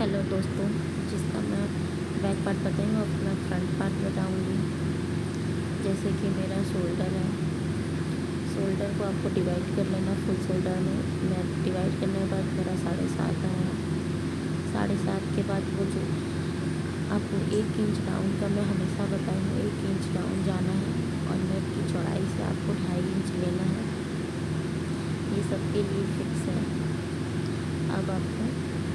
Hello दोस्तों, जिसका मैं बैक पार्ट बताऊँ अपना फ्रंट पार्ट बताऊँगी। जैसे कि मेरा शोल्डर है, शोल्डर को आपको डिवाइड कर लेना फुल शोल्डर में। मैं डिवाइड करने के बाद मेरा 7.5 आया। 7.5 के बाद वो जो आपको 1 इंच डाउन का मैं हमेशा बताई हूँ, 1 इंच डाउन जाना है और नेक की चौड़ाई से आपको 2.5 इंच लेना है। ये सबके लिए फिक्स है। अब आपको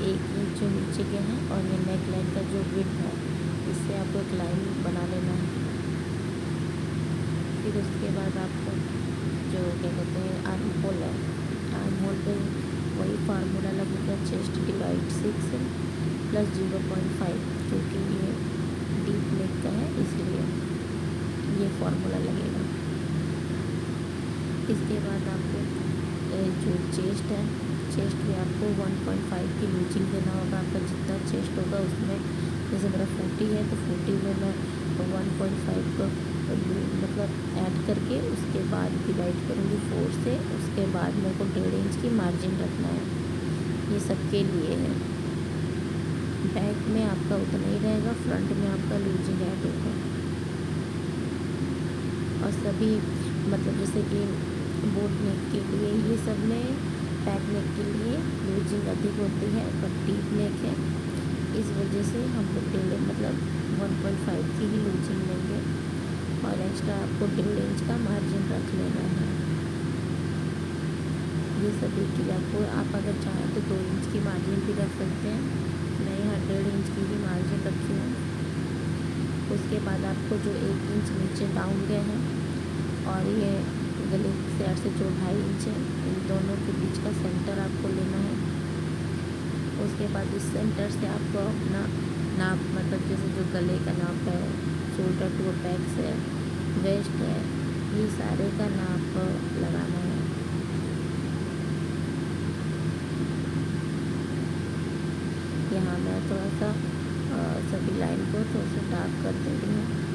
1 इंच जो नीचे के हैं और ये नेक लाइन का जो विड्थ है, इससे आपको एक लाइन बना लेना है। फिर उसके बाद आपको जो क्या कहते हैं आर्म होल है, आर्म होल पे वही फार्मूला लगेगा, चेस्ट डिवाइड 6 प्लस 0.5, क्योंकि ये डीप नेक का है इसलिए ये फार्मूला लगेगा। इसके बाद आपको जो चेस्ट है, चेस्ट में आपको 1.5 की लूजिंग देना होगा। आपका जितना चेस्ट होगा उसमें, जैसे मेरा 40 है तो 40 में मैं 1.5 को मतलब ऐड करके उसके बाद डिवाइड करूँगी 4 से। उसके बाद मेरे को 1.5 इंच की मार्जिन रखना है। ये सबके लिए है। बैक में आपका उतना ही रहेगा, फ्रंट में आपका लूजिंग ऐड होगा। और सभी मतलब जैसे कि बोट नेक के लिए ये सब में, बैक नेक के लिए लूजिंग अधिक होती है, पर डीप नेक है इस वजह से हम लोग 1.5 की ही लूजिंग लेंगे और एक्स्ट्रा आपको 1.5 इंच का मार्जिन रख लेना है। ये सभी के लिए आपको, आप अगर चाहें तो 2 इंच की मार्जिन भी रख सकते हैं। मैं यहाँ 1.5 इंच की ही मार्जिन रखी हूँ। उसके बाद आपको जो 1 इंच नीचे डाउन गए हैं और ये गले की साइड से जो 2.5 इंच है, इन दोनों के बीच का सेंटर आपको लेना है। उसके बाद इस सेंटर से आपको अपना नाप, मतलब जैसे जो गले का नाप है, शोल्डर टू बैक है, वेस्ट है, ये सारे का नाप लगाना है। यहाँ मैं थोड़ा सा सभी लाइन को थोड़ा सा डार्क कर दे रही हूँ।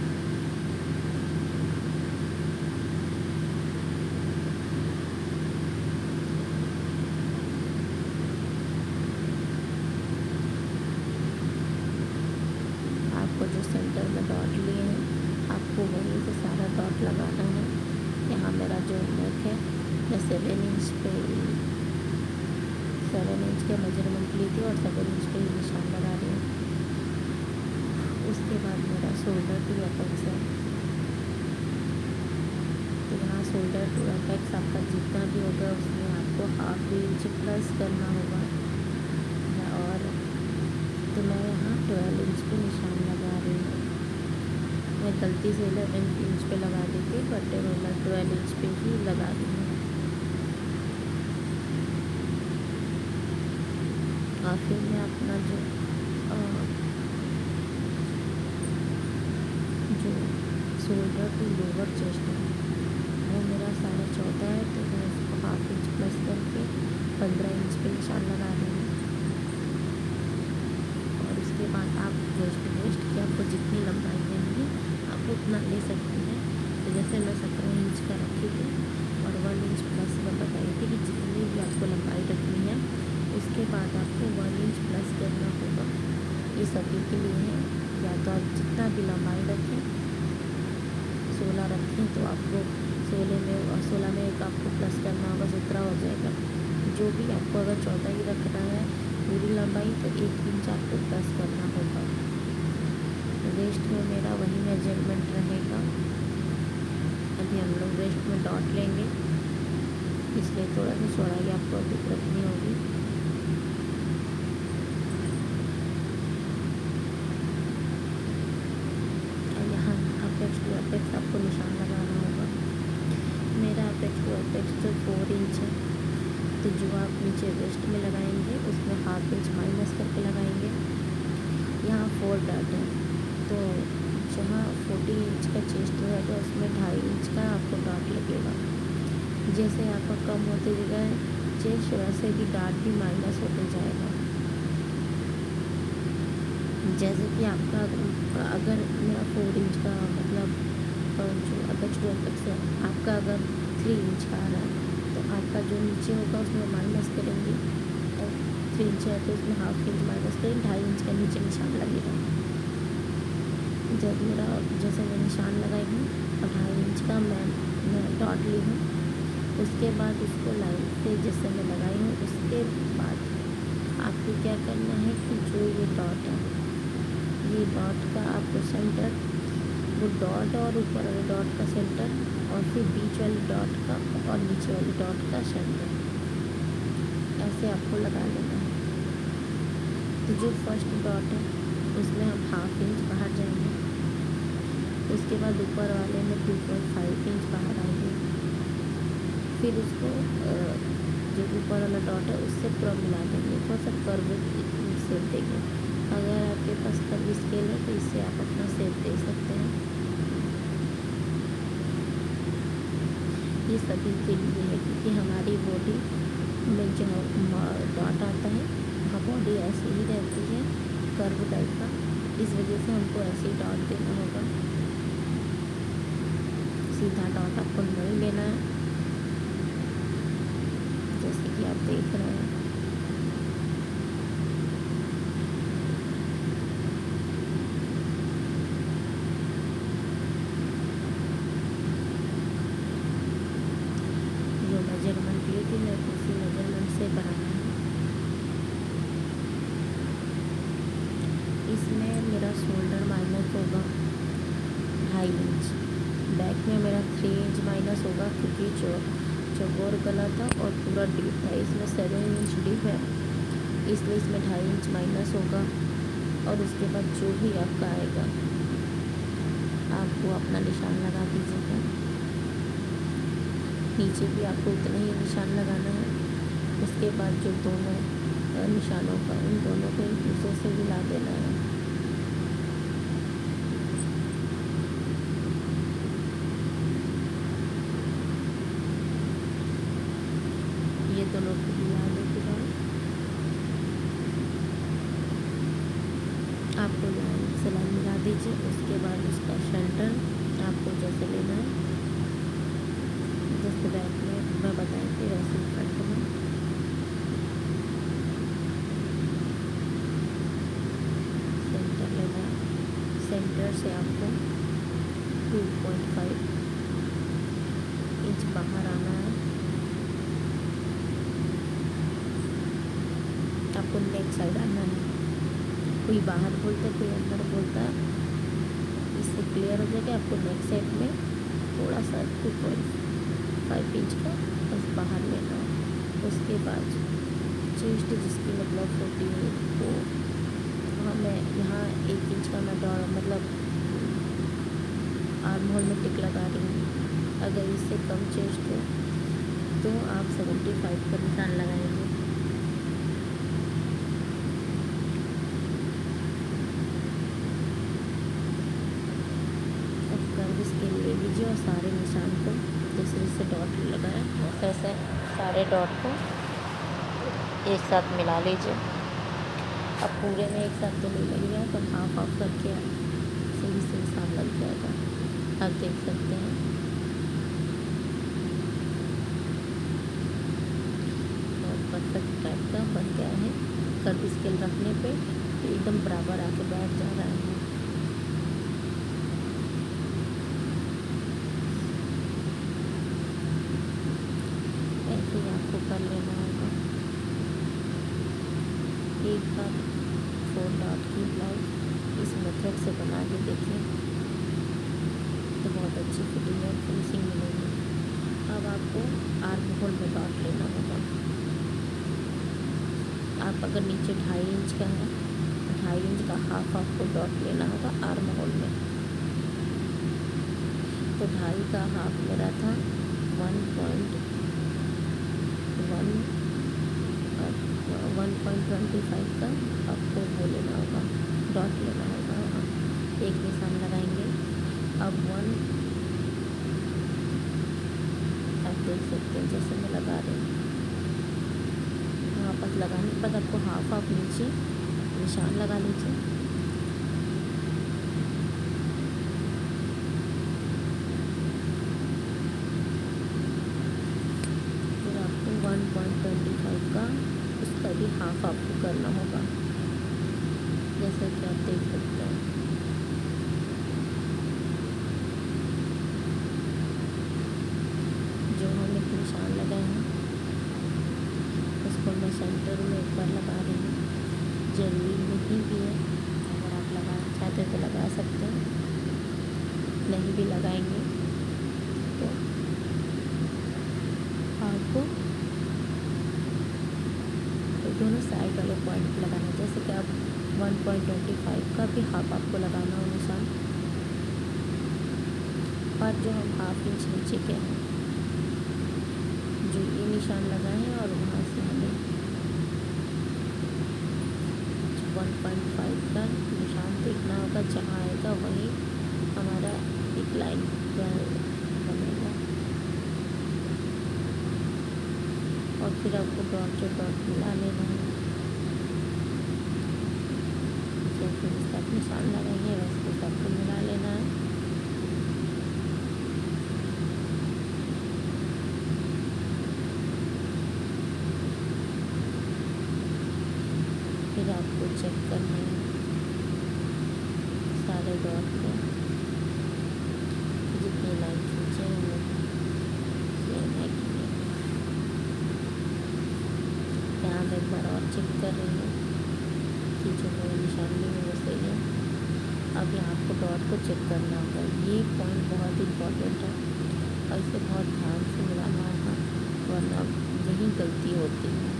आपको जो सेंटर में डॉट लिए हैं, आपको वहीं से सारा डॉट लगाना है। यहाँ मेरा जो नेक है, मैं 7 इंच पे 7 इंच का मेजरमेंट ली थी और 7 इंच पे ही निशान लगा रही हूँ। उसके बाद मेरा शोल्डर टू अपेक्स है, तो यहाँ शोल्डर टू अपेक्स आपका जितना भी होगा उसमें आपको 1/2 इंच प्लस करना होगा। और तो मैं यहाँ 12 इंच पे निशान लगा रही हूँ। मैं गलती से 11 इंच पे लगा दी थी, बट मैं 12 इंच पे ही लगा रही हूँ। और फिर मैं अपना जो शोल्डर टू लोअर चेस्ट है, वो मेरा 14.5 है, तो मैं उसको 1/2 इंच प्लस करके 15 इंच पे निशान लगा रही हूँ। और उसके बाद आप वेस्ट की आपको जितनी लंबाई लेंगी आप उतना ले सकती हैं। तो जैसे मैं 17 इंच का रखी थी और 1 इंच प्लस मैं बताई थी कि जितनी भी आपको लंबाई रखनी है, उसके बाद आपको 1 इंच प्लस करना होगा। ये सभी के लिए है। या तो आप जितना भी लंबाई रखें, 16 रखें तो आपको 16 में एक आपको प्लस करना होगा, 17 हो जाएगा। जो भी आपको अगर 14 ही रखना है पूरी लंबाई, तो 1 इंच आपको प्लस करना होगा। वेस्ट में मेरा वही मेजरमेंट रहेगा। अभी हम लोग वेस्ट में डॉट लेंगे, इसलिए थोड़ा सा चौड़ाई आपको अधिक रखनी होगी। यहाँ अपेक्स टू अपेक्स आपको निशान लगाना होगा। मेरा अपेक्स टू अपेक्स जो 4 इंच है, तो जो आप नीचे वेस्ट में लगाएंगे उसमें 1/2 इंच माइनस करके लगाएंगे। यहाँ 4 डॉट है, तो जहाँ 40 इंच का चेस्ट रहेगा उसमें 2.5 इंच का आपको डॉट लगेगा। जैसे आपका कम होते जाएगा चेस्ट, वैसे भी डॉट भी माइनस होते जाएगा। जैसे कि आपका अगर मेरा 4 इंच का मतलब जो अपेक्स टू अपेक्स है, आपका अगर 3 इंच का आ रहा है, तो आपका जो नीचे होगा उसमें माइनस करेंगे। और 3 इंच है तो उसमें 1/2 इंच माइनस पे 2.5 इंच का नीचे निशान लगेगा। जब मेरा जैसे मैं निशान लगाई हूँ और 2.5 इंच का मैं डॉट ली हूँ, उसके बाद उसको लाइन से जैसे मैं लगाई हूँ, उसके बाद आपको क्या करना है कि जो ये डॉट है, ये डॉट का आपको सेंटर, वो डॉट और ऊपर वाले डॉट का सेंटर और फिर बीच वाले डॉट का और नीचे वाले डॉट का सेंटर, ऐसे आपको लगा लेना है। तो जो फर्स्ट डॉट है उसमें हम 1/2 इंच बाहर जाएंगे, उसके बाद ऊपर वाले में 2.5 इंच बाहर आएंगे, फिर उसको जो ऊपर वाला डॉट है उससे पूरा मिला देंगे, थोड़ा सा कर्व शेप देंगे। अगर आपके पास कर्व स्केल है तो इससे आप अपना शेप दे सकते हैं। ये सभी के लिए है क्योंकि हमारी बॉडी में जो डॉट आता है वहाँ बॉडी ऐसे ही रहती है कर्व टाइप का, इस वजह से हमको ऐसे ही डॉट देना होगा। सीधा डॉट आपको नहीं लेना है, जैसे कि आप देख रहे हैं। जो मेजरमेंट ली थी मैं उसी मेजरमेंट से बनाना है। इसमें मेरा शोल्डर माइनस होगा 2.5 इंच, बैक में मेरा 3 इंच माइनस होगा क्योंकि चौकोर गला था और पूरा डीप था, इसमें 7 इंच डीप है, इसलिए इसमें 2.5 इंच माइनस होगा। और उसके बाद जो भी आपका आएगा आप वो अपना निशान लगा दीजिएगा। नीचे भी आपको उतना ही निशान लगाना है। उसके बाद जो दोनों निशानों का, उन दोनों को एक दूसरे से मिला देना है। ये दोनों को मिलाने के बाद आपको लाइन से लाइन मिला दीजिए। उसके बाद उसका सेंटर आपको जैसे लेना है, जैसे बैक में मैं बताई थी वैसे ही फ्रंट में। सेंटर लेना है, सेंटर से आपको 2.5 इंच बाहर आना है। आपको नेक साइड आना है, कोई बाहर बोलता है कोई अंदर बोलता है, इससे क्लियर हो जाएगा। आपको नेक साइड में थोड़ा सा 2.5 इंच का बस बाहर लेना है। उसके बाद चेस्ट जिसकी मतलब होती है तो वहाँ मैं यहाँ 1 इंच का मैं मतलब आर्म होल में टिक लगा रही हूँ। अगर इससे कम चेस्ट हो तो आप 75 का निशान लगाएंगे। अब कर्व इसके ले लीजिए और सारे निशान को जैसे जैसे डॉट लगाया वैसे सारे डॉट को एक साथ मिला लीजिए। अब पूरे में एक साथ तो नहीं लगेगा, पर हाफ हाफ करके सही से निशान लग जाएगा। आप देख सकते हैं। बहुत परफेक्ट टाइप का बन गया है। कर्व स्केल रखने पे एकदम बराबर आके बैठ जा रहा है। ऐसे ही आपको कर लेना होगा। एक बार 4 डॉट की ब्लाउज इस मेथड से बना के देखिए तो बहुत अच्छी फिटिंग और फिनिशिंग मिलेगी। अब आपको आर्म होल में डॉट लेना होगा। आप अगर नीचे 2.5 इंच का है, 2.5 इंच का हाफ आपको डॉट लेना होगा आर्म होल में। तो 2.5 का हाफ मेरा था 1.25 का आपको वो लेना होगा, डॉट लेना होगा। वहाँ एक निशान लगाएंगे। अब 1 आप देख सकते हैं जैसे मैं लगा रही हूँ, वापस लगाने के बाद आपको हाफ हाफ नीचे निशान लगा लीजिए। फिर आपको 1.25 का उसका भी हाफ आपको करना होगा। ज़रूरी नहीं भी है। अगर आप लगाना चाहते हैं तो लगा सकते हैं, नहीं भी लगाएंगे तो आपको दोनों साइड वाले पॉइंट पे लगाना है। जैसे कि आप 1.25 का भी हाफ आपको लगाना हो निशान, और जो हम हाफ इंच नीचे के हैं जो ये निशान लगाए हैं, और वहाँ से हमें 1.5 का निशान देखना होगा, जहाँ आएगा वहीं हमारा एक लाइन बनेगा। और फिर आपको डॉट से डॉट मिला लेना है। जैसे जिसका आप निशान लगाएंगे वैसे उसको आपको मिला लेना है। फिर आपको चेक करना है सारे डॉट को, जितनी लाइन खींचे हैं वो सेम है कि नहीं। यहाँ मैं एक बार और चेक कर रही हूँ कि जो मेरे निशान में वो सही है। अब यहाँ आपको डॉट को चेक करना होगा, ये पॉइंट बहुत इम्पोर्टेंट है और इसे बहुत ध्यान से मिलाना होगा, वरना यही गलती होती है।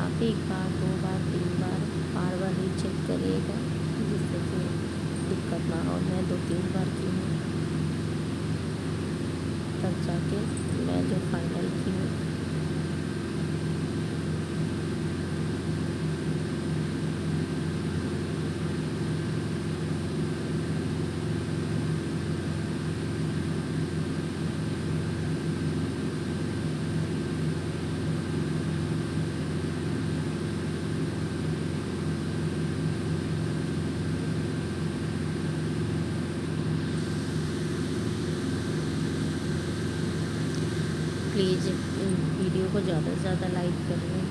आप एक बार, 2 बार, 3 बार बार बार ही चेक करिएगा, जिससे कि दिक्कत ना हो। मैं 2-3 बार की हूँ, तब जाके मैं जो फाइनल की हूँ। प्लीज़ वीडियो को ज़्यादा से ज़्यादा लाइक करिए।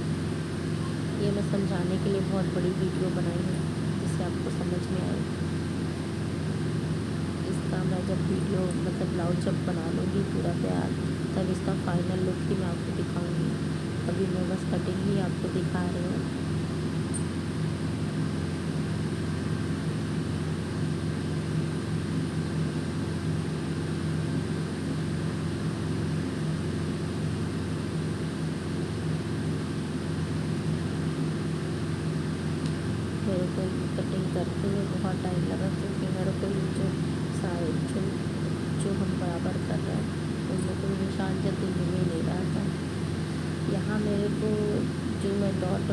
ये मैं समझाने के लिए बहुत बड़ी वीडियो बनाई है, जिससे आपको समझ में आए। इसका मैं जब वीडियो मतलब ब्लाउज जब बना लूँगी पूरा तैयार, तब इसका फाइनल लुक ही मैं आपको दिखाऊँगी। अभी मैं बस कटिंग ही आपको दिखा रही हूँ। मेरे को कटिंग करते हुए बहुत टाइम लगा, क्योंकि मेरे को ये जो सारे जो हम बराबर कर रहे हैं उनमें कोई निशान जल्दी मिल ही नहीं रहा था। यहाँ मेरे को जो मैं डॉट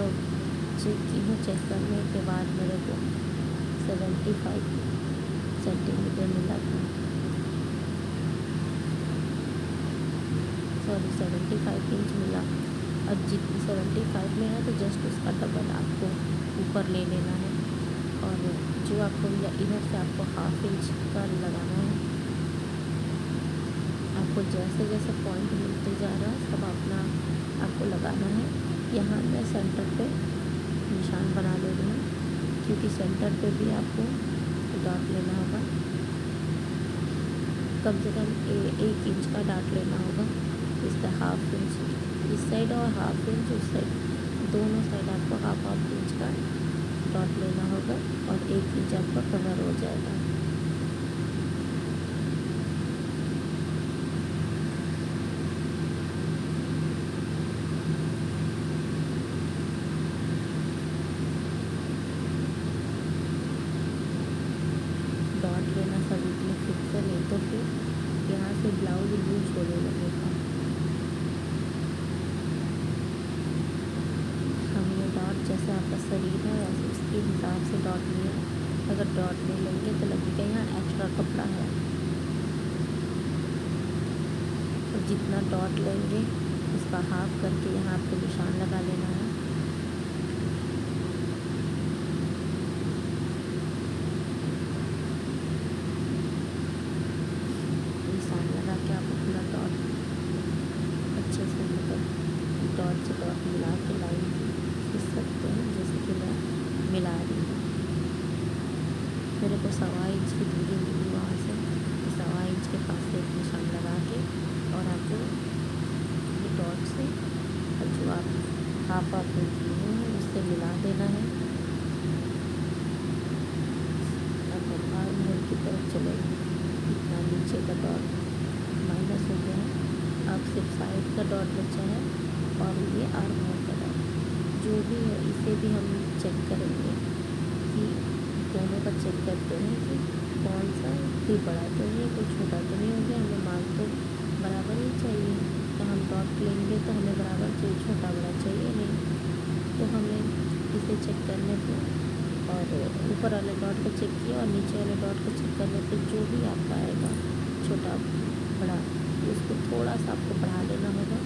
चेक की हूँ, चेक करने के बाद मेरे को 75 सेंटीमीटर मिला था, सॉरी 75 इंच मिला। अब जितनी 75 में है तो जस्ट उसका डबल आपको ऊपर ले लेना है, और जो आपको इधर से आपको हाफ इंच का लगाना है। आपको जैसे जैसे पॉइंट मिलते जा रहा है सब अपना आपको लगाना है। यहाँ मैं सेंटर पे निशान बना दे रही हूँ, क्योंकि सेंटर पे भी आपको डॉट लेना होगा। कम से कम 1 इंच का डॉट लेना होगा। इसका हाफ इंच इस साइड और हाफ इंच उस साइड, दोनों साइड आपको हाफ इंच का डॉट लेना होगा, और 1 इंच आपका कवर हो जाएगा। डॉट लेना सभी के लिए फिक्स है, नहीं तो फिर यहाँ से ब्लाउज लूज होने लगेगा। हम ये डॉट जैसे आपका शरीर है वैसे उसके हिसाब से डॉट लिया। अगर डॉट नहीं लेंगे तो लगेगा यहाँ एक्स्ट्रा कपड़ा है। और जितना डॉट लेंगे उसका हाफ करके यहाँ आपको निशान लगा लेना है। निशान लगा के आप अपना डॉट अच्छे से मतलब डॉट से डॉट मिला के लाइन खींच सकते हैं, जैसे कि मैं मिला रही हूँ। मेरे को 1.25 इंच की दूरी मिली वहाँ से, 1.25 इंच के पास से एक निशान लगा के, और आपको ये डॉट से जो आप हाफ आप किए हैं से मिला देना है। अब हम आर्म होल की तरफ चलेंगे। इतना नीचे का डॉट माइनस हो गया है, अब सिर्फ साइड का डॉट बचा है और ये आर्म होल का डॉट जो भी है इसे भी हम चेक करेंगे कि दोनों का चेक करते हैं कि कौन सा कोई बड़ा तो नहीं, कोई छोटा तो नहीं हो गया। हमें मार्क तो बराबर ही चाहिए, तो हम डॉट लेंगे तो हमें बराबर चाहिए, छोटा बड़ा चाहिए नहीं। तो हमें इसे चेक करने पे और ऊपर वाले डॉट को चेक किया और नीचे वाले डॉट को चेक करने पे जो भी आपका आएगा छोटा बड़ा उसको थोड़ा सा आपको बढ़ा लेना होगा।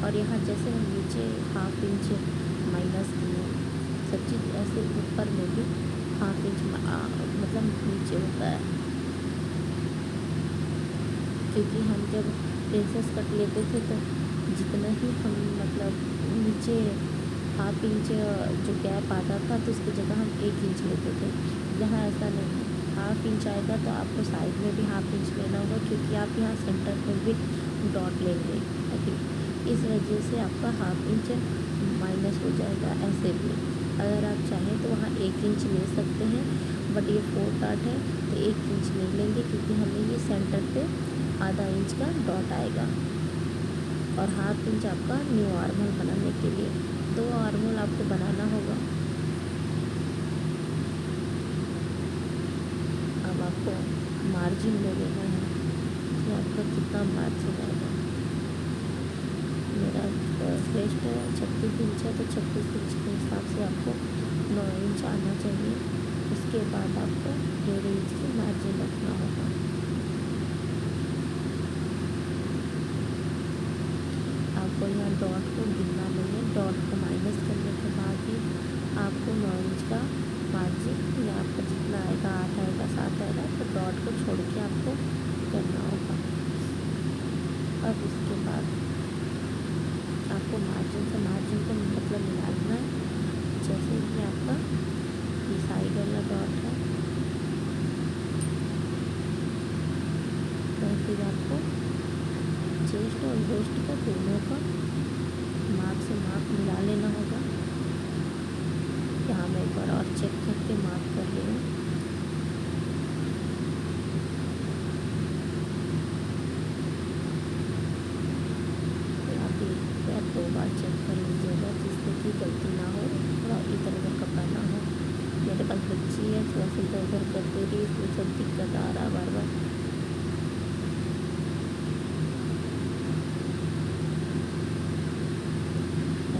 और यहाँ जैसे हम नीचे 1/2 इंच माइनस किए, सब चीज़ ऐसे ऊपर में भी 1/2 इंच मतलब नीचे होता है, क्योंकि हम जब प्रिंसेस कट लेते थे तो जितना ही हम मतलब नीचे 1/2 इंच जो गैप आता था तो उसकी जगह हम 1 इंच लेते थे। यहाँ ऐसा नहीं है, 1/2 इंच आएगा तो आपको साइड में भी 1/2 इंच लेना होगा, क्योंकि आप यहाँ सेंटर में भी डॉट लेंगे। ओके, इस वजह से आपका 1/2 इंच माइनस हो जाएगा। ऐसे भी अगर आप चाहें तो वहाँ 1 इंच ले सकते हैं, बट ये 4 डॉट है तो 1 इंच नहीं लेंगे, क्योंकि हमें ये सेंटर पे आधा इंच का डॉट आएगा। और 1/2 इंच आपका न्यू आर्म होल बनाने के लिए 2 आर्म होल आपको बनाना होगा। अब आपको मार्जिन ले लेना है कि आपका कितना मार्जिन आएगा। मेरा वेस्ट 36 इंच है तो 36 इंच के हिसाब से आपको 9 इंच आना चाहिए। उसके बाद आपको 1.5 इंच की मार्जिन रखना होगा। आपको यहाँ डॉट को गिनना नहीं है, डॉट को माइनस करने के बाद ही आपको 9 इंच का मार्जिन या आपका जितना आएगा 8 आएगा 7 आएगा तो डॉट को छोड़ के आपको करना होगा। अब उसके बाद आपको मार्जिन से मार्जिन को मतलब मिला लेना है। जैसे कि आपका ये साइड वाला डॉट है तो फिर आपको चेस्ट और वेस्ट का दोनों का मार्क से मार्क मिला लेना होगा। यहाँ मैं एक बार और चेक करके मार्क कर रही हूँ। आप 2 बार चेक कर लीजिएगा जिससे कि गलती ना हो, थोड़ा इधर उधर कपड़ा ना हो। मेरे पास बच्ची है, थोड़ा सा इधर उधर कर दे रही, इसमें सब दिक्कत आ रहा बार बार।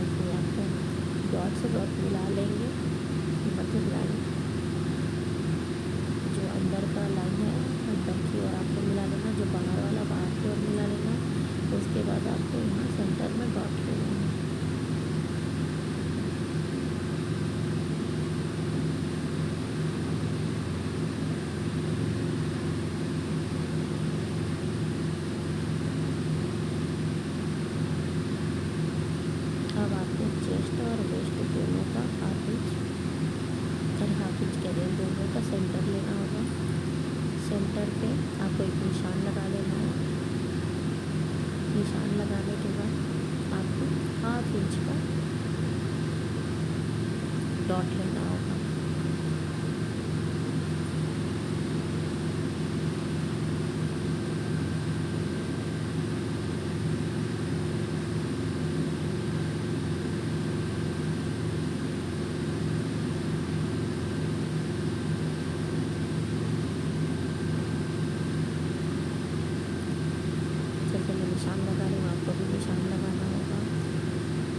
ऐसे आपको डॉट से डॉट मिला लेंगे, मतलब लाइन जो अंदर का लाइन है अंदर की ओर आपको मिला लेना, जो बाहर वाला बाहर की ओर मिला लेना। उसके बाद आपको यहाँ सेंटर में डॉट लेना है। अब आपको चेस्ट और वेस्ट दोनों का 1/2 इंच और 1/2 इंच के दोनों का सेंटर लेना होगा। सेंटर पे आपको एक निशान लगा लेना है। निशान लगाने के बाद आपको 1/2 इंच का डॉट लेना होगा। जैसे मैं निशान लगा रही हूँ आपको भी निशान लगाना होगा।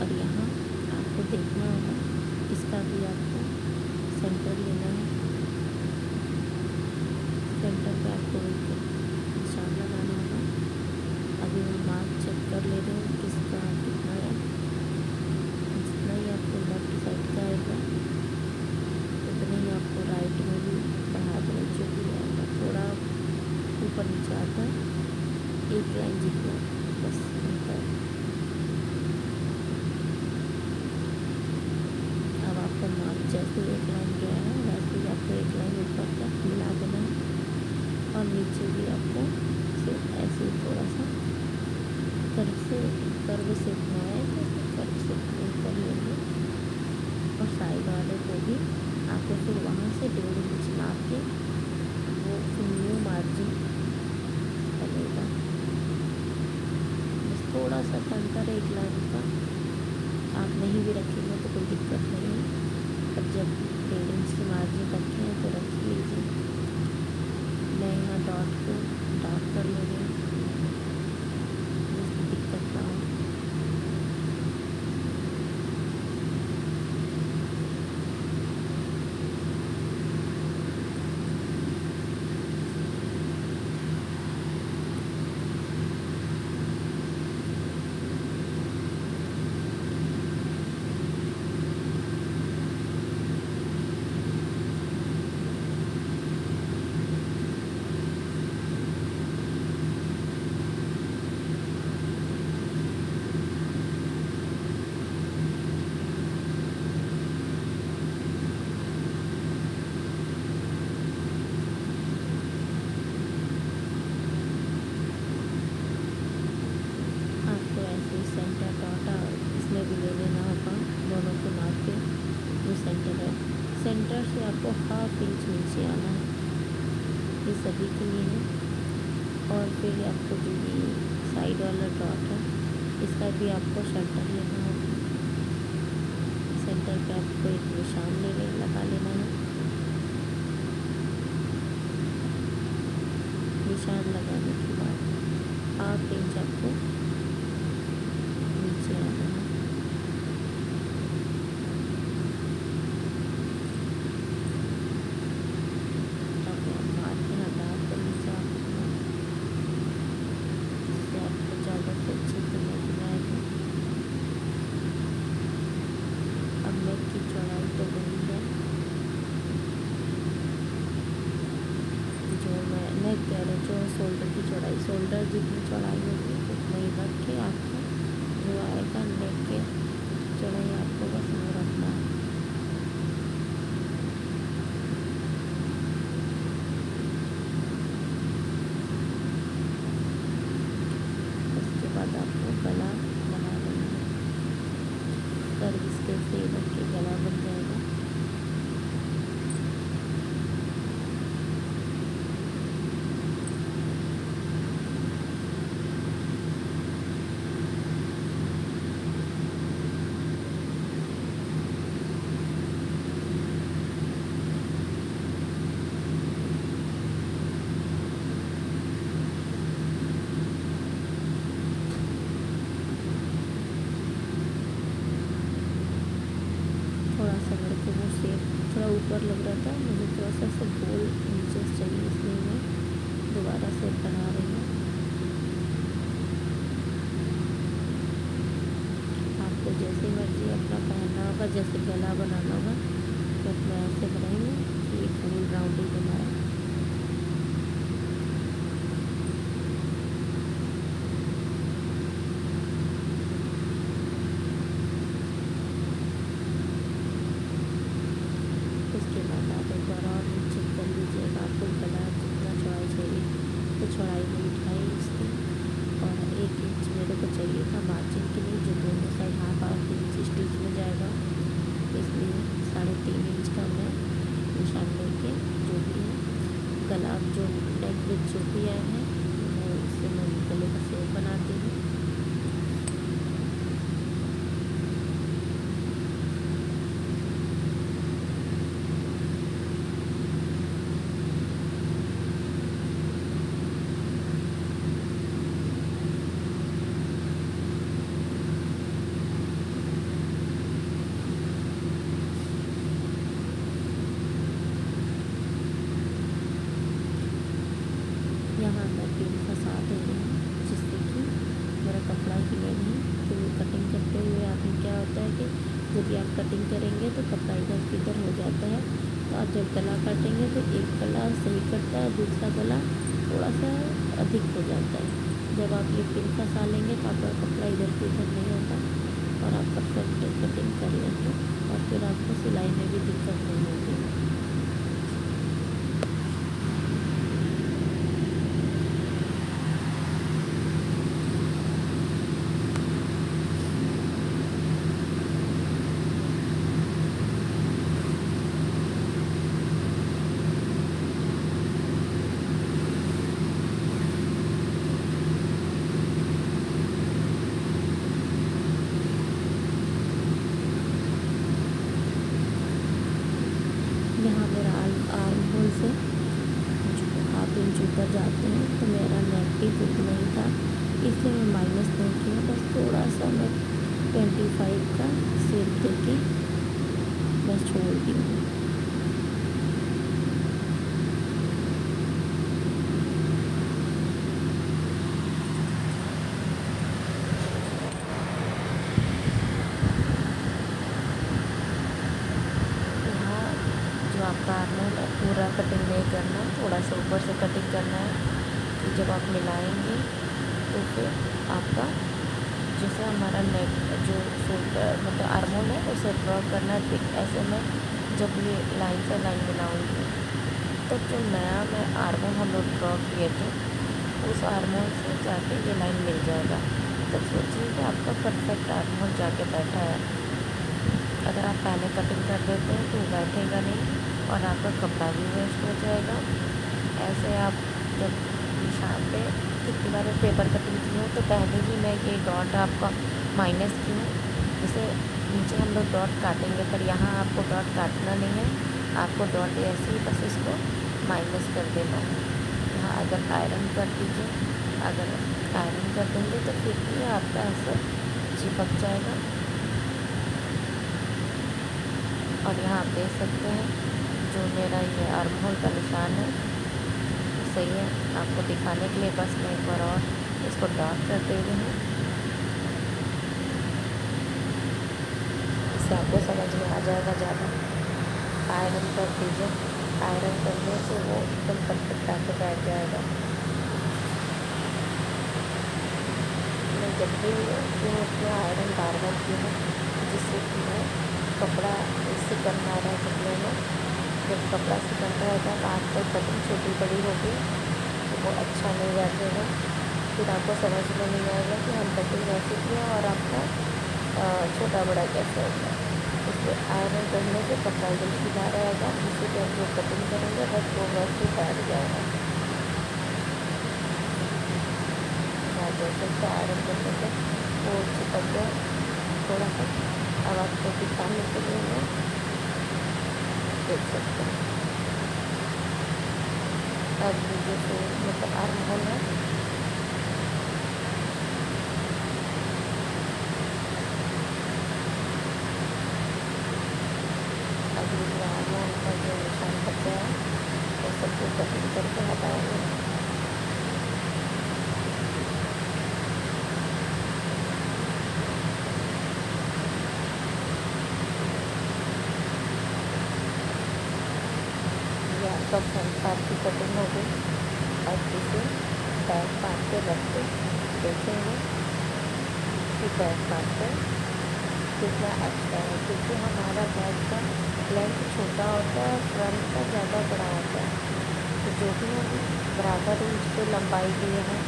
और यहाँ आपको देखना होगा, इसका भी आपको सेंटर लेना है। सेंटर पे आपको एक निशान लगाना होगा। अभी मैं मार्क चेक कर ले रही हूँ किसका कितना है। जितना ही आपको लेफ्ट साइड का आएगा उतना ही आपको राइट में भी बढ़ा देना। जो भी आएगा थोड़ा ऊपर नीचे आता है, एक लाइन जितना बस होता है। अब आपका मार्क जैसे एक लाइन गया है वैसे ही आपको एक लाइन ऊपर तक मिला देना है। और नीचे भी आपको सिर्फ ऐसे ही थोड़ा सा कर्व से कर्व शेप में आए तो कर्व शेप में कर लेंगे। और साइड वाले को भी आपको फिर वहाँ से 1.5 इंच नाप के वो न्यू मार्जिन बनेगा। बस थोड़ा सा अंतर है 1 लाइन का, आप नहीं भी रखेंगे तो कोई दिक्कत नहीं है, पर जब 1.5 इंच की मार्जिन रखे हैं तो रख लीजिए। मैं यहाँ डॉट को डार्क कर लूँगी जिससे दिक्कत ना हो। आपको ऐसे सेंटर डॉट इसमें भी ले लेना होगा, दोनों को नाप के जो सेंटर है, सेंटर से आपको 1/2 इंच नीचे आना है, ये सभी के लिए है। और फिर आपको जो ये साइड वाला डॉट है इसका भी आपको सेंटर लेना होगा। सेंटर पे आपको एक निशान लगा लेना है। निशान लगाने के बाद 1/2 इंच आपको नीचे आना है। अब आप मार्जिन हटा कर नीचे आपको, जिससे आपको ज़्यादा से अच्छे से समझ में आएगा। अब नेक की चौड़ाई तो वही है जो मैं नेक कह रही हूँ, जो शोल्डर की चौड़ाई, शोल्डर जितनी चौड़ाई होगी उतना ही रख के आपको जो आएगा नेक के चौड़ाई आपको बस वो रखना है। उसके बाद आपको गला बना लेना है। कर्व स्केल से रख के गला बन जाएगा। थोड़ा सा मेरे को वो शेप थोड़ा ऊपर लग रहा था, मुझे थोड़ा सा ऐसा गोल नीचे चाहिए, इसलिए मैं दोबारा शेप बना रही हूँ। आपको जैसे मर्जी अपना पहनना होगा, जैसे गला बनाना होगा तो अपना ऐसे बनाएंगे कि एक फुल राउंड ही बनाए। उसके बाद आप एक बार और चेक कर लीजिएगा, आपको गला जितना चौड़ाई चाहिए तो चौड़ाई में उठाई इसकी। और 1 इंच मेरे को चाहिए था मार्जिन के लिए, जो दोनों साइड 1/2 इंच स्टिच में जाएगा, इसलिए 3.5 इंच का मैं निशान लेके जो भी है गला जो नेक विथ जो भी आया है वो उससे मैं गले का शेप बनाती हूँ। यहाँ मैं पिन फंसा दे रही हूँ जिससे कि मेरा कपड़ा हिले नहीं। तो कटिंग करते हुए अभी क्या होता है कि जब आप कटिंग करेंगे तो कपड़ा इधर से इधर हो जाता है, तो आप जब गला काटेंगे तो एक गला सही कटता है, दूसरा गला थोड़ा सा अधिक हो जाता है। जब आप ये पिन फंसा लेंगे तो आपका कपड़ा इधर से इधर नहीं होता और आप परफेक्ट कटिंग कर लेंगे और फिर आपको सिलाई में भी दिक्कत नहीं होगी। यहाँ मेरा आर्म होल से हाफ इंच ऊपर जाते हैं, तो मेरा नेगेटिव उतना ही था, इसलिए मैं माइनस नहीं किया। बस थोड़ा सा मैं 25 का शेप देके बस छोड़ दी हूँ। यहाँ जो आपका आर्म है पूरा कटिंग नहीं करना, थोड़ा सा ऊपर से कटिंग करना है। तो जब आप मिलाएंगे तो फिर आपका जैसे हमारा नेक जो शोल्डर मतलब आर्मोल है उसे ड्रॉ करना है। ऐसे में जब ये लाइन से लाइन मिलाऊंगी तो जो नया मैं आर्मोल हम लोग ड्रॉ किए थे उस आर्मोल से जाके ये लाइन मिल जाएगा। तब सोचिए कि आपका परफेक्ट आर्मोल जाके बैठा है। अगर आप पहले कटिंग कर देते हैं तो बैठेगा नहीं और आपका कपड़ा भी वेस्ट हो जाएगा। ऐसे आप जब निशान पे कितनी बार पेपर कटिंग की हो तो पहले ही मैं ये डॉट आपका माइनस की हूँ। जैसे नीचे हम लोग डॉट काटेंगे पर यहाँ आपको डॉट काटना नहीं है, आपको डॉट ऐसे ही बस इसको माइनस कर देना है। यहाँ अगर आयरन कर दीजिए, अगर आयरन कर देंगे तो फिर भी आपका ऐसे चिपक जाएगा। और यहाँ आप देख सकते हैं जो मेरा ये आर्म होल का निशान है सही है। आपको दिखाने के लिए बस मैं एक बार और इसको डार्क कर दे रही हूँ, इससे आपको समझ में आ जाएगा ज़्यादा। आयरन कर दीजिए, आयरन करने से वो एकदम परफेक्ट आके बैठ जाएगा। मैं जब भी उसमें आयरन बार बार की हूँ जिससे कि मैं कपड़ा इससे करना रहा कपड़े में जब कपड़ा सिकन रहेगा तो आजकल कटिंग छोटी बड़ी होगी तो वो अच्छा नहीं बैठेगा। फिर आपको समझ में नहीं आएगा कि हम कटिंग कैसे किया और आपका छोटा बड़ा कैसे होगा। इसलिए आयरन करने से कपड़ा एकदम सीधा रहेगा, जिससे कि हम जो कटिंग करेंगे बस वो वैसे बैठ जाएगा। जैसे कि आयरन करने से वो चिपक गया थोड़ा सा। अब आपको दिखाने के लिए मैं देख सकते हैं। अब ये जो मतलब आर्म होल है अब ये आर्म होल का जो निशान बचा है वो सबको कटिंग करके हटाएंगे। आपका फ्रंट पार्ट की कटिंग हो गई। अब इसे बैक पार्ट पे रख के देखेंगे कि बैक पार्ट पर कितना अच्छा है, क्योंकि हमारा बैक का लेंथ छोटा होता है, फ्रंट का ज़्यादा बड़ा होता है। तो जो भी हम बराबर इंच पे लंबाई दिए हैं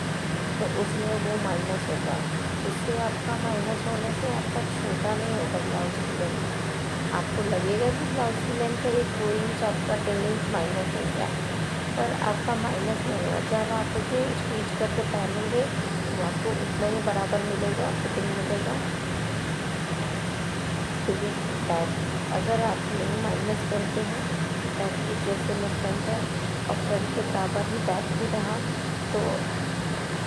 तो उसमें वो माइनस होगा। इससे आपका माइनस होने से आपका छोटा नहीं होगा ब्लाउज की लेंथ। आपको लगेगा कि ब्लाउज की लेंथ 1-2 इंच आपका 1.5 इंच माइनस हो गया, पर आपका माइनस नहीं होगा। जब आप उसे स्टिच करके पहनेंगे तो आपको उतना ही बराबर मिलेगा, फिटिंग मिलेगा। तो ये बैक अगर आप नहीं माइनस करते हैं बैक की जैसे में फ्रंट है और फ्रंट के बराबर ही बैक भी रहा तो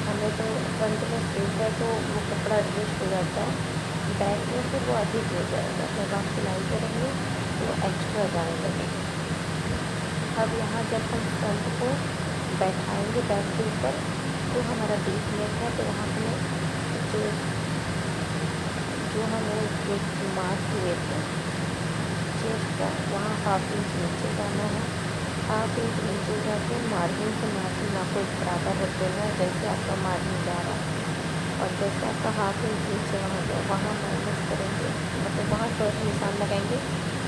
हमें तो फ्रंट में स्पेस है तो वो कपड़ा एडजस्ट हो जाता है, बैक में से वो अधिक हो जाएगा। जब आप सिलाई करेंगे तो एक्स्ट्रा जाने लगेगा। अब यहाँ जब हम फ्रंट को बैठाएंगे बैक के ऊपर तो हमारा डीप नेक है तो वहाँ हमें जो जो हमें जो मार्क हुए थे चेस्ट का वहाँ 1/2 इंच नीचे जाना है। 1/2 इंच नीचे जाके मार्जिन से मार्जिन आपको बराबर रख देना है जैसे आपका मार्जिन जा रहा है। और जैसे आपका 1/2 इंच नीचे वहाँ गया वहाँ माइनस करेंगे, मतलब वहाँ फर्स्ट निशान लगाएंगे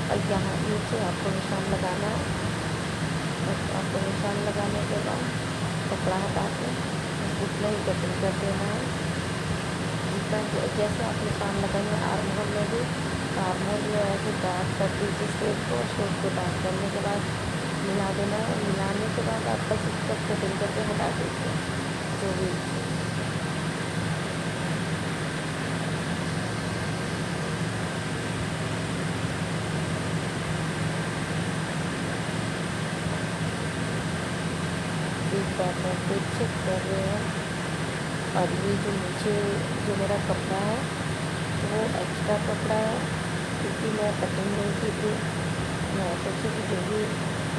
और यहाँ नीचे आपको निशान लगाना है। बस आपको निशान लगाने के बाद कपड़ा हटा के उतना ही कटिंग कर देना है। जितना जैसे आप निशान लगाएंगे आर्म होल में भी आर्म होल जो है कि डार्क कर दीजिए शेप को डार्क करने के बाद मिला देना है। मिलाने के बाद आप बस इसको कटिंग करके हटा दीजिए जो भी। कॉर्नर पे चेक कर रहे हैं। और ये जो नीचे जो मेरा कपड़ा है वो एक्स्ट्रा कपड़ा है, क्योंकि मैं कटिंग नहीं की थी। मैं सोची कि जो भी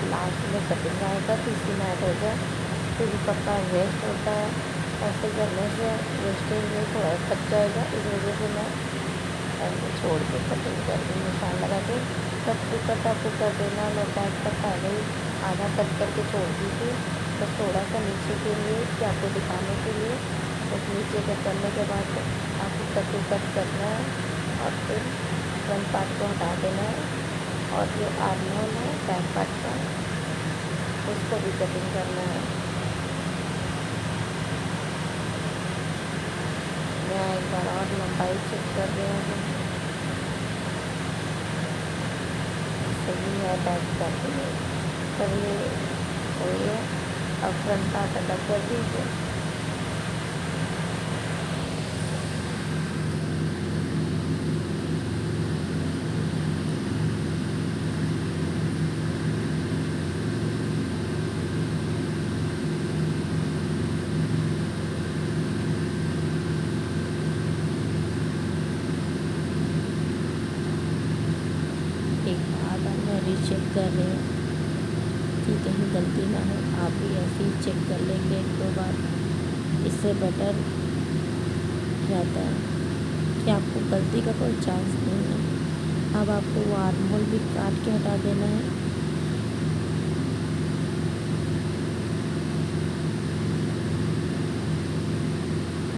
लास्ट में कटिंग आएगा तो इसी में ऐड हो जाए, तो ये कपड़ा वेस्ट होता है, ऐसे करने से वेस्टेज में थोड़ा कट जाएगा। इस वजह से मैं ऐसे छोड़ के कटिंग कर दी, निशान लगा के। कट टू कट आपको कर देना। मैं बैक का पहले ही आधा कट करके छोड़ दी थी, बस थोड़ा सा नीचे के लिए कि आपको दिखाने के लिए। बस नीचे कट करने के बाद आपको कट टू कट करना है और फिर फ्रंट पार्ट को हटा देना है। और जो आर्म होल है बैक पार्ट का, उसको भी कटिंग करना है। मैं एक बार और लंबाई चेक कर रही हूँ, सही है बैक का भी सही है। अब फ्रंट पार्ट अलग कर दीजिए। एक बार मैं रीचेक कर रही हूँ कि कहीं गलती ना हो। आप भी ऐसे ही चेक कर लेंगे एक दो बार, इससे बेटर रहता है कि आपको गलती का कोई चांस नहीं है। अब आपको वो आर्म होल भी काट के हटा देना है।